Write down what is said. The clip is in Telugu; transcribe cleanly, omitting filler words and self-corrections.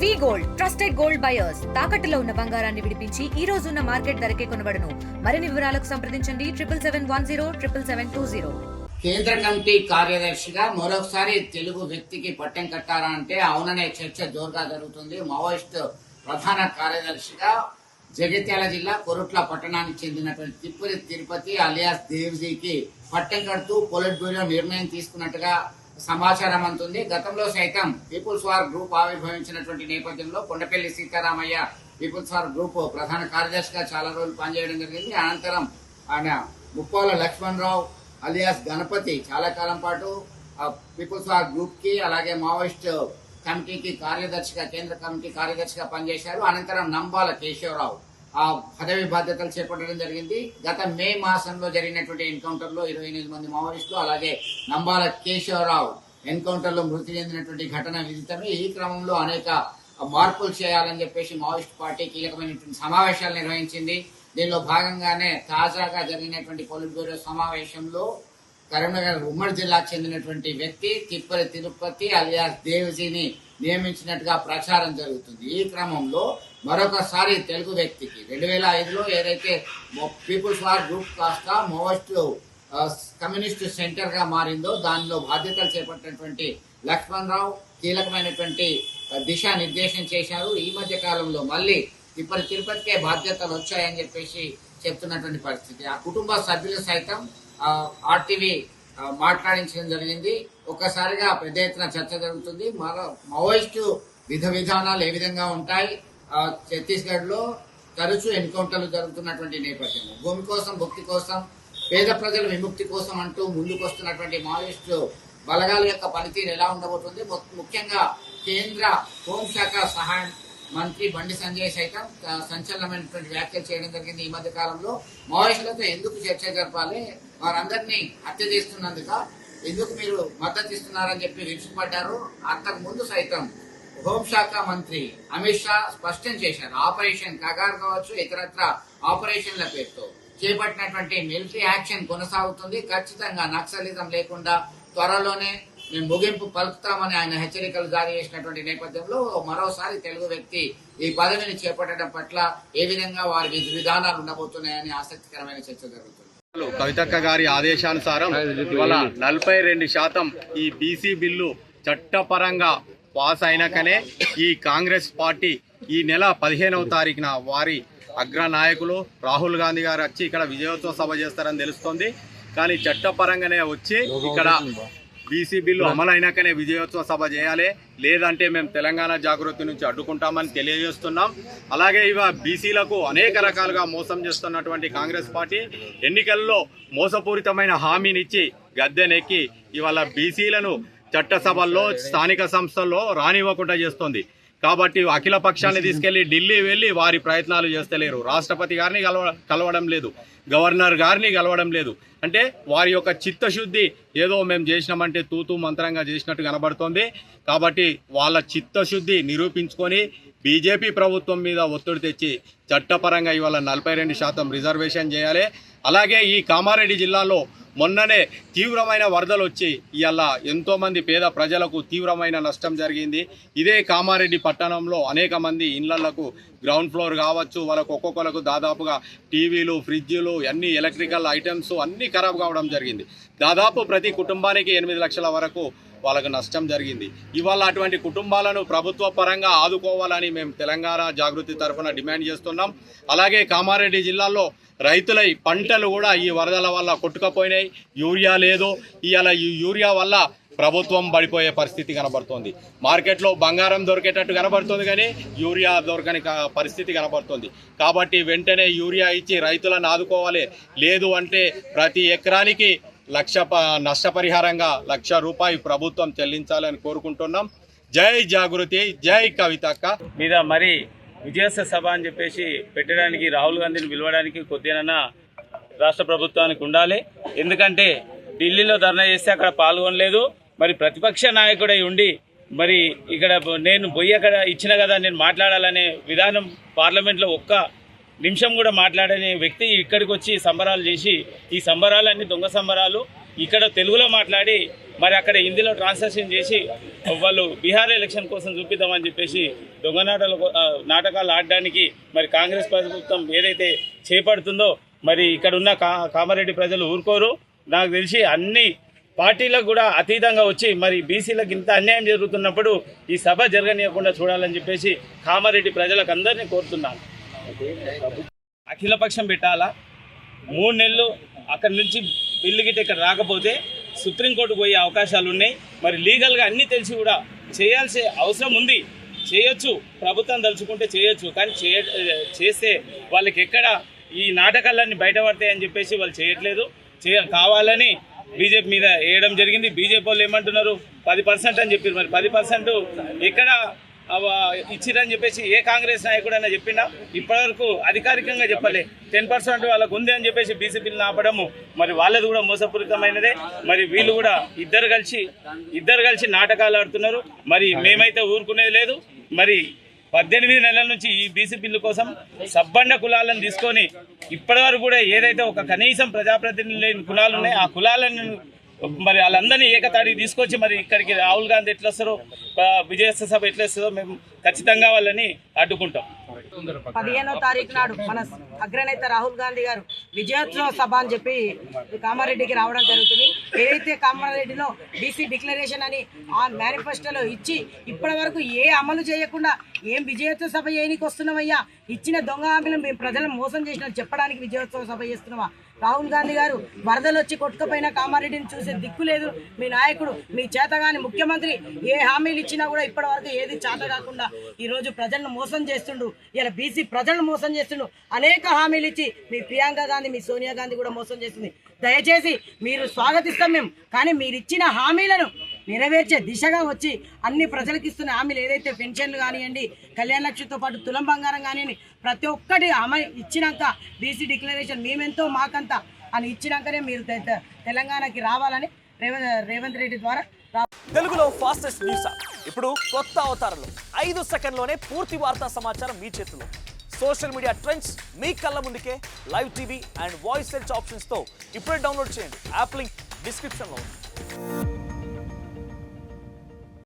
వి గోల్డ్ ట్రస్టెడ్ గోల్డ్ బయర్స్ తాకట్టులో ఉన్న బంగారాన్ని విడిపించి ఈ రోజు ఉన్న మార్కెట్ ధరకే కొనబడును. మరిన్ని వివరాలకు సంప్రదించండి 77107720. కేంద్ర కమిటీ కార్యదర్శిగా మరొకసారి తెలుగు వ్యక్తికి పట్టం కట్టారా అంటే అవుననే చర్చ జోరుగా జరుగుతుంది. మావోయిస్ట్ ప్రధాన కార్యదర్శిగా జగిత్యాల జిల్లా కొరుట్ల పట్టణానికి చెందినటువంటి తిప్పరి తిరుపతి అలియాస్ దేవ్జీకి పట్టం కడుతూ పొలిట్ బ్యూరో నిర్ణయం తీసుకున్నట్టుగా సమాచారం అందుతుంది. గతంలో సైతం పీపుల్స్ వార్ గ్రూప్ ఆవిర్భవించినటువంటి నేపథ్యంలో Kondapalli Seetharamaiah people's war group ప్రధాన కార్యదర్శిగా చాలా రోజులు పనిచేయడం జరిగింది. అనంతరం ఆయన ముప్పాల లక్ష్మణరావు అలియాస్ గణపతి చాలా కాలం పాటు పీపుల్స్ వార్ గ్రూప్ కి అలాగే మావోయిస్ట్ కమిటీకి కార్యదర్శిగా కేంద్ర కమిటీ కార్యదర్శిగా పనిచేశారు. అనంతరం నంబాల కేశవరావు ఆ పదవి బాధ్యతలు చేపట్టడం జరిగింది. గత మే మాసంలో జరిగినటువంటి ఎన్కౌంటర్ లో 28 మంది మావోయిస్టులు అలాగే నంబాల కేశవరావు ఎన్కౌంటర్ లో మృతి చెందినటువంటి ఘటన విదితమే. ఈ క్రమంలో అనేక మార్పులు చేయాలని చెప్పేసి మావోయిస్ట్ పార్టీ కీలకమైనటువంటి సమావేశాలు నిర్వహించింది. దీనిలో భాగంగానే తాజాగా జరిగినటువంటి పొలిట్ బ్యూరో సమావేశంలో కరీంనగర్ ఉమ్మడి జిల్లాకు చెందినటువంటి వ్యక్తి తిప్పరి తిరుపతి అలియాస్ దేవ్జీని నియమించినట్టుగా ప్రచారం జరుగుతుంది. ఈ క్రమంలో మరొకసారి తెలుగు వ్యక్తికి 2005లో ఏదైతే పీపుల్స్ వార్ గ్రూప్ కాస్త మావోయిస్ట్ కమ్యూనిస్ట్ సెంటర్ గా మారిందో దానిలో బాధ్యతలు చేపట్టినటువంటి లక్ష్మణరావు కీలకమైనటువంటి దిశానిర్దేశం చేశారు. ఈ మధ్య కాలంలో మళ్ళీ తిప్పరి తిరుపతికే బాధ్యతలు వచ్చాయని చెప్పేసి చెప్తున్నటువంటి పరిస్థితి. ఆ కుటుంబ సభ్యులు సైతం ఆర్టీవీ మాట్లాడించడం జరిగింది. ఒక్కసారిగా పెద్ద ఎత్తున చర్చ జరుగుతుంది. మావోయిస్టు విధానాలు ఏ విధంగా ఉంటాయి, ఛత్తీస్గఢ్ లో తరచూ ఎన్కౌంటర్లు జరుగుతున్నటువంటి నేపథ్యంలో భూమి కోసం భక్తి కోసం పేద ప్రజల విముక్తి కోసం అంటూ ముందుకొస్తున్నటువంటి మావోయిస్టు బలగాల యొక్క పనితీరు ఎలా ఉండబోతుంది. ముఖ్యంగా కేంద్ర హోంశాఖ సహాయ మంత్రి బండి సంజయ్ సైతం సంచలనమైనటువంటి వ్యాఖ్యలు చేయడం జరిగింది. ఈ మధ్య కాలంలో మావోయిస్టులతో ఎందుకు చర్చ జరపాలి, వారందరినీ హత్య చేస్తున్నందుక ఎందుకు మీరు మద్దతు ఇస్తున్నారని చెప్పి విరుచుకుపడ్డారు. అంతకు ముందు సైతం హోంశాఖ మంత్రి అమిత్ షా స్పష్టం చేశారు. ఆపరేషన్ కగార్ కావచ్చు ఇతరత్ర ఆపరేషన్ల పేరుతో చేపట్టినటువంటి మిలిటరీ యాక్షన్ కొనసాగుతుంది. ఖచ్చితంగా నక్సలిజం లేకుండా త్వరలోనే మేము ముగింపు పలుకుతామని ఆయన హెచ్చరికలు జారీ చేసినటువంటి నేపథ్యంలో మరోసారి తెలుగు వ్యక్తి ఈ పదవిని చేపట్టడం పట్ల ఏ విధంగా వారి విధానాలు ఉండబోతున్నాయని ఆసక్తికరమైన చర్చ జరుగుతుంది. కవితక్క గారి ఆదేశానుసారం ఇవాళ 42% ఈ బీసీ బిల్లు చట్టపరంగా పాస్ అయినాకనే ఈ కాంగ్రెస్ పార్టీ ఈ నెల 15వ తారీఖున వారి అగ్ర నాయకులు రాహుల్ గాంధీ గారు వచ్చి ఇక్కడ విజయోత్సవ సభ చేస్తారని తెలుస్తోంది. కానీ చట్టపరంగానే వచ్చి ఇక్కడ బీసీ బిల్లు అమలైనాకనే విజయోత్సవ సభ చేయాలి, లేదంటే మేము తెలంగాణ జాగృతి నుంచి అడ్డుకుంటామని తెలియజేస్తున్నాం. అలాగే ఇవ బీసీలకు అనేక రకాలుగా మోసం చేస్తున్నటువంటి కాంగ్రెస్ పార్టీ ఎన్నికల్లో మోసపూరితమైన హామీనిచ్చి గద్దెనెక్కి ఇవాళ బీసీలను చట్టసభల్లో స్థానిక సంస్థల్లో రానివ్వకుండా చేస్తోంది. కాబట్టి అఖిల పక్షాన్ని తీసుకెళ్లి ఢిల్లీ వెళ్లి వారి ప్రయత్నాలు చేస్తలేరు. రాష్ట్రపతి గారిని కలవడం లేదు, గవర్నర్ గారిని కలవడం లేదు. అంటే వారి యొక్క చిత్తశుద్ధి ఏదో మేము చేసినామంటే తూతూ మంత్రంగా చేసినట్టు కనబడుతోంది. కాబట్టి వాళ్ళ చిత్తశుద్ధి నిరూపించుకొని బీజేపీ ప్రభుత్వం మీద ఒత్తిడి తెచ్చి చట్టపరంగా ఇవాళ 42% రిజర్వేషన్ చేయాలి. అలాగే ఈ కామారెడ్డి జిల్లాలో మొన్ననే తీవ్రమైన వరదలు వచ్చి ఇవాళ ఎంతోమంది పేద ప్రజలకు తీవ్రమైన నష్టం జరిగింది. ఇదే కామారెడ్డి పట్టణంలో అనేక మంది ఇళ్లకు గ్రౌండ్ ఫ్లోర్ కావచ్చు, వాళ్ళకు ఒక్కొక్కరికి దాదాపుగా టీవీలు, ఫ్రిడ్జ్లు, అన్ని ఎలక్ట్రికల్ ఐటమ్స్ అన్నీ ఖరాబ్ కావడం జరిగింది. దాదాపు ప్రతి కుటుంబానికి 8 లక్షల వరకు వాళ్ళకు నష్టం జరిగింది. ఇవాళ అటువంటి కుటుంబాలను ప్రభుత్వ పరంగా ఆదుకోవాలని మేము తెలంగాణ జాగృతి తరఫున డిమాండ్ చేస్తున్నాం. అలాగే కామారెడ్డి జిల్లాలో రైతులై పంటలు కూడా ఈ వరదల వల్ల కొట్టుకపోయినాయి. యూరియా లేదు. ఇవాళ ఈ యూరియా వల్ల ప్రభుత్వం పడిపోయే పరిస్థితి కనబడుతోంది. మార్కెట్లో బంగారం దొరికేటట్టు కనబడుతుంది కానీ యూరియా దొరకని పరిస్థితి కనబడుతుంది. కాబట్టి వెంటనే యూరియా ఇచ్చి రైతులను ఆదుకోవాలి. లేదు అంటే ప్రతి ఎకరానికి నష్టపరిహారంగా ₹1,00,000 ప్రభుత్వం చెల్లించాలని కోరుకుంటున్నాం. జై జాగృతి, జై కవితక్క మీద మరి విజయోత్సవ సభ అని చెప్పేసి పెట్టడానికి రాహుల్ గాంధీని పిలవడానికి కొద్దిగా రాష్ట్ర ప్రభుత్వానికి ఉండాలి. ఎందుకంటే ఢిల్లీలో ధర్నా చేస్తే అక్కడ పాల్గొనలేదు. మరి ప్రతిపక్ష నాయకుడై ఉండి మరి ఇక్కడ నేను పోయి అక్కడ ఇచ్చిన కదా నేను మాట్లాడాలనే విధానం పార్లమెంట్లో ఒక్క నిమిషం కూడా మాట్లాడని వ్యక్తి ఇక్కడికి వచ్చి సంబరాలు చేసి ఈ సంబరాలన్నీ దొంగ సంబరాలు ఇక్కడ తెలుగులో మాట్లాడి మరి అక్కడ హిందీలో ట్రాన్స్లేషన్ చేసి వాళ్ళు బీహార్ ఎలక్షన్ కోసం చూపిద్దామని చెప్పేసి దొంగ నాటకాలు ఆడడానికి మరి కాంగ్రెస్ ప్రభుత్వం ఏదైతే చేపడుతుందో మరి ఇక్కడ ఉన్న కామారెడ్డి ప్రజలు ఊరుకోరు. నాకు తెలిసి అన్ని పార్టీలకు కూడా అతీతంగా వచ్చి మరి బీసీలకు ఇంత అన్యాయం జరుగుతున్నప్పుడు ఈ సభ జరగనీయకుండా చూడాలని చెప్పేసి కామారెడ్డి ప్రజలకు అందరినీ కోరుతున్నాను. అఖిలపక్షం పెట్టాలా, 3 నెలలు అక్కడి నుంచి బిల్లు గిట్ట ఇక్కడ రాకపోతే సుప్రీంకోర్టు పోయే అవకాశాలు ఉన్నాయి. మరి లీగల్గా అన్నీ తెలిసి కూడా చేయాల్సిన అవసరం ఉంది. చేయొచ్చు, ప్రభుత్వం తలుచుకుంటే చేయొచ్చు. కానీ చేస్తే వాళ్ళకి ఎక్కడ ఈ నాటకాలన్నీ బయటపడతాయని చెప్పేసి వాళ్ళు చేయట్లేదు. కావాలని బీజేపీ మీద వేయడం జరిగింది. బీజేపీ వాళ్ళు ఏమంటున్నారు 10% అని చెప్పారు. మరి 10% ఎక్కడ ఇచ్చిరని చెప్పేసి ఏ కాంగ్రెస్ నాయకుడైనా చెప్పినా ఇప్పటివరకు అధికారికంగా చెప్పలే. 10% వాళ్ళకు ఉంది అని చెప్పేసి బీసీపీని ఆపడము మరి వాళ్ళది కూడా మోసపూరితమైనదే. మరి వీళ్ళు కూడా ఇద్దరు కలిసి నాటకాలు ఆడుతున్నారు. మరి మేమైతే ఊరుకునేది లేదు. మరి 18 నెలల నుంచి ఈ బీసీ బిల్లు కోసం సబ్బండ కులాలను తీసుకొని ఇప్పటివరకు కూడా ఏదైతే ఒక కనీసం ప్రజాప్రతినిధులు లేని కులాలు ఉన్నాయో ఆ కులాలను మరి వాళ్ళందరినీ ఏకతాడికి తీసుకొచ్చి మరి ఇక్కడికి రాహుల్ గాంధీ ఎట్లా వస్తారో, విజయోత్సవ సభ ఎట్లా వస్తుందో మేము ఖచ్చితంగా వాళ్ళని అడ్డుకుంటాం. 15వ తారీఖు నాడు మన అగ్రనేత రాహుల్ గాంధీ గారు విజయోత్సవ సభ అని చెప్పి కామారెడ్డికి రావడం జరుగుతుంది. ఏదైతే కామారెడ్డిలో బీసీ డిక్లరేషన్ అని ఆ మేనిఫెస్టోలో ఇచ్చి ఇప్పటి వరకు ఏ అమలు చేయకుండా ఏం విజయోత్సవ సభ చేయడానికి వస్తున్నామయ్యా, ఇచ్చిన దొంగ హామీలను మేము ప్రజలను మోసం చేసినా చెప్పడానికి విజయోత్సవ సభ చేస్తున్నావా? రాహుల్ గాంధీ గారు వరదలు వచ్చి కొట్టుకుపోయిన కామారెడ్డిని చూసే దిక్కు లేదు. మీ నాయకుడు, మీ చేతగాని ముఖ్యమంత్రి ఏ హామీలు ఇచ్చినా కూడా ఇప్పటి వరకు ఏది చేత కాకుండా ఈరోజు ప్రజలను మోసం చేస్తుండు. ఇలా బీసీ ప్రజలను మోసం చేస్తుండు. అనేక హామీలు ఇచ్చి మీ ప్రియాంక గాంధీ, మీ సోనియా గాంధీ కూడా మోసం చేస్తుంది. దయచేసి మీరు స్వాగతిస్తాం మేము, కానీ మీరు ఇచ్చిన హామీలను నెరవేర్చే దిశగా వచ్చి అన్ని ప్రజలకు ఇస్తున్న హామీలు ఏదైతే పెన్షన్లు కానివ్వండి, కళ్యాణ లక్ష్మితో పాటు తులం బంగారం కానివ్వండి, ప్రతి ఒక్కటి ఇచ్చినాక బీసీ డిక్లరేషన్ మేమెంతో మాకంత అని ఇచ్చినాకనే మీరు తెలంగాణకి రావాలని రేవంత్ రెడ్డి ద్వారా తెలుగులో ఫాస్టెస్ట్ న్యూస్ ఇప్పుడు కొత్త అవతారంలో 5 సెకండ్లోనే పూర్తి వార్తా సమాచారం మీ చేతిలో. సోషల్ మీడియా ట్రెండ్స్ మీ కళ్ళ ముందుకే live TV and voice search ఆప్షన్స్తో ఇప్పుడే డౌన్లోడ్ చేయండి. యాప్ లింక్ డిస్క్రిప్షన్లో ఉంది.